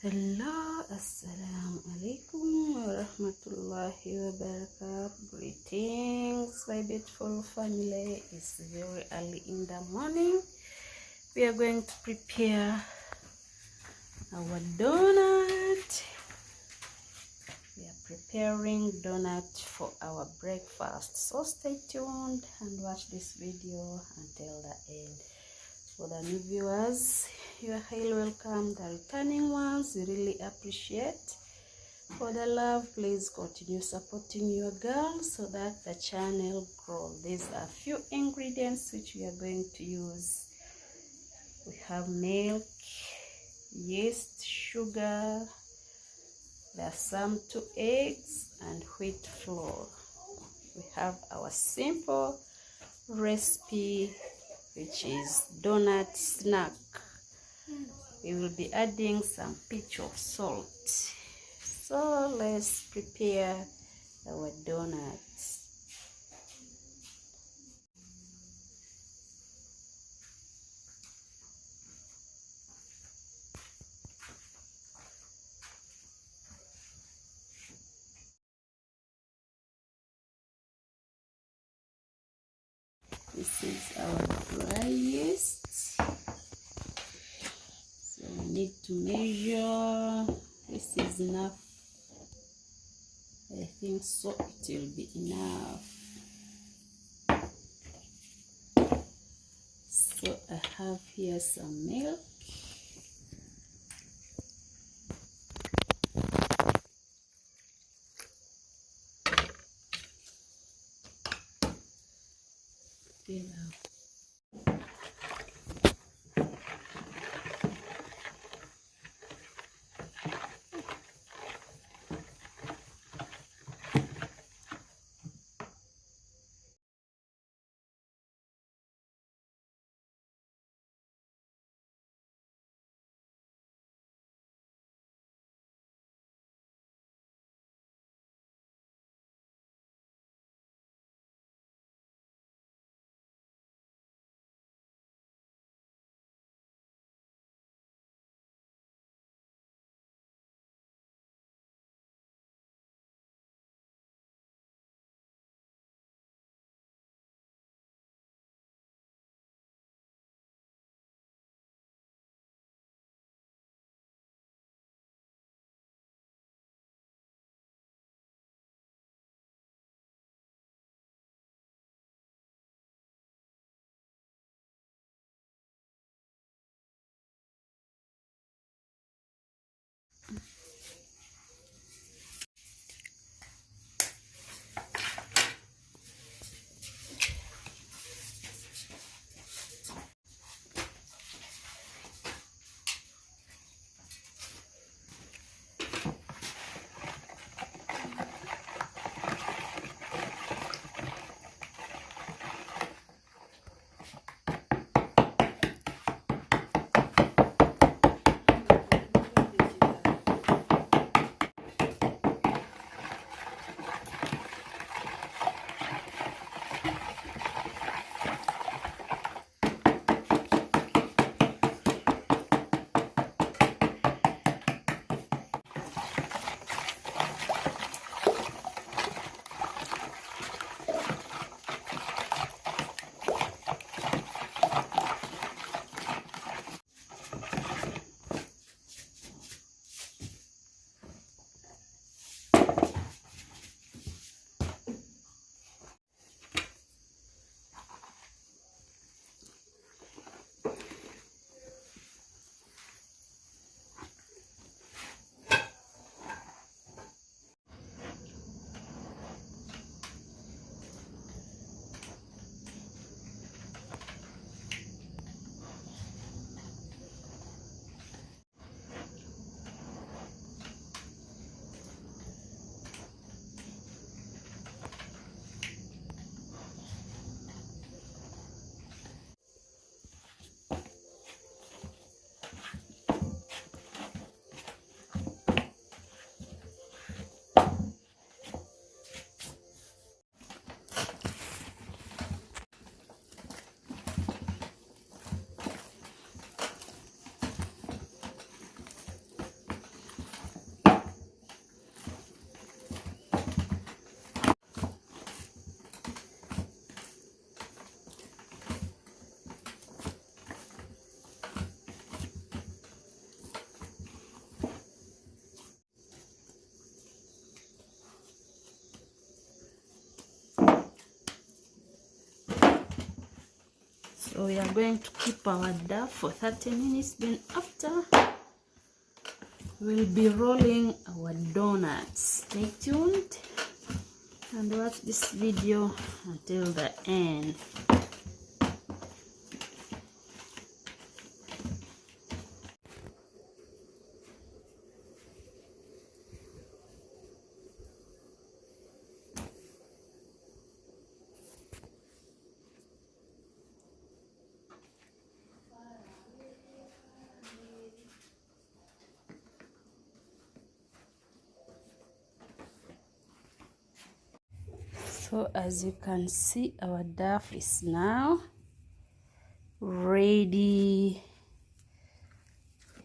Hello, asalam wa rahmatullahi wa barakatuh. Greetings, my beautiful family. It's very early in the morning. We are going to prepare our donut. We are preparing donut for our breakfast. So stay tuned and watch this video until the end. For the new viewers, you are highly welcome. The returning ones, we really appreciate. For the love, please continue supporting your girl so that the channel grows. These are few ingredients which we are going to use. We have milk, yeast, sugar, there are some 2 eggs and wheat flour. We have our simple recipe, which is donut snack. We will be adding some pinch of salt. So let's prepare our donuts. This is our dry yeast. So we need to measure. This is enough. I think so it will be enough. So I have here some milk. Fill out. So we are going to keep our dough for 30 minutes. Then after, we'll be rolling our donuts. Stay tuned and watch this video until the end. So as you can see, our dough is now ready.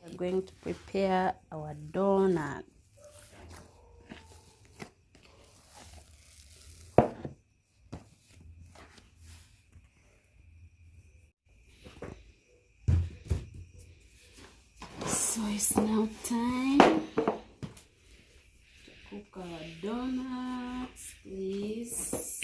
We are going to prepare our donut. So it's now time to cook our donuts, please.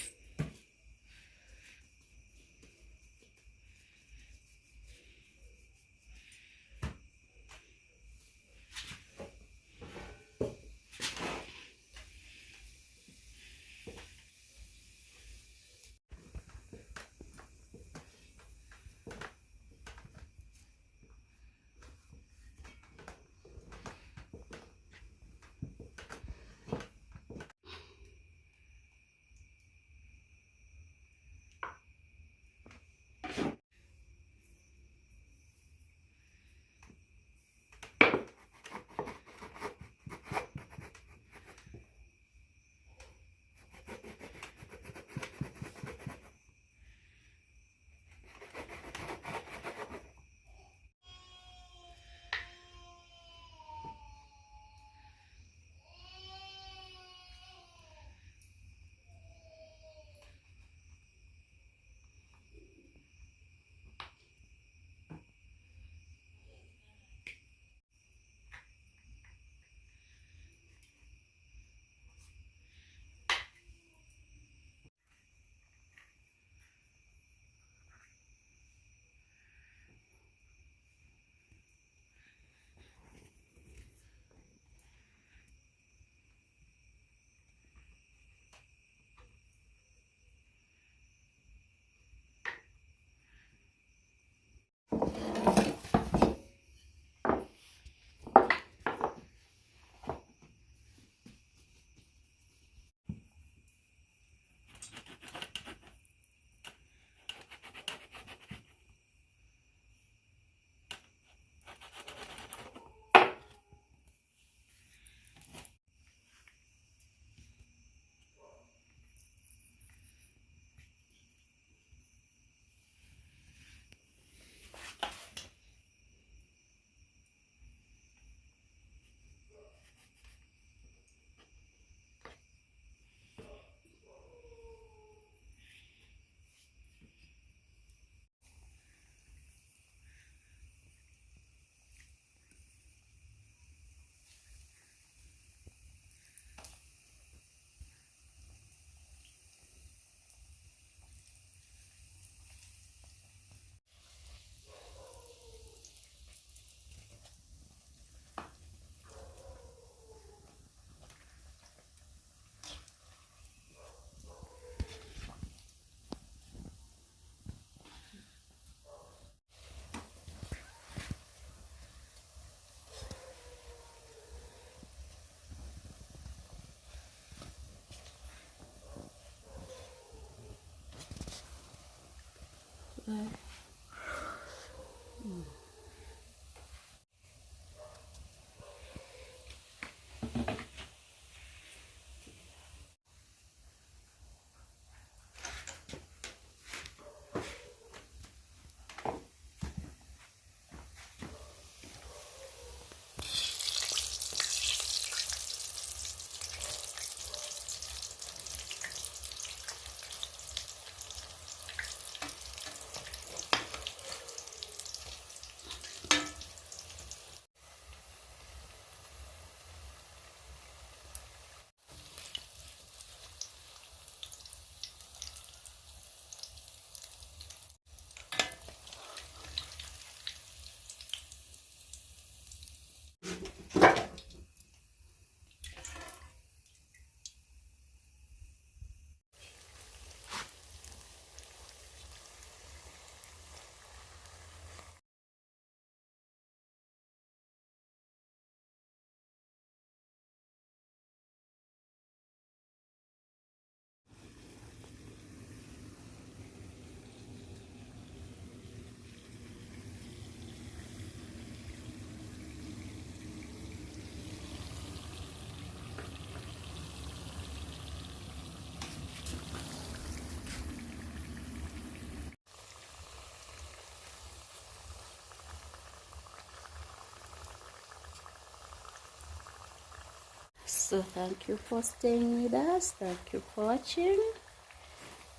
So thank you for staying with us. Thank you for watching.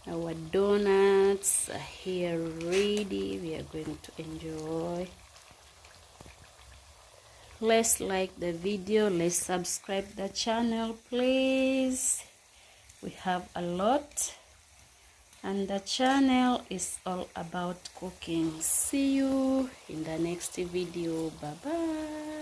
Our donuts are here ready. We are going to enjoy. Let's like the video. Let's subscribe the channel, please. We have a lot, and the channel is all about cooking. See you in the next video. Bye bye.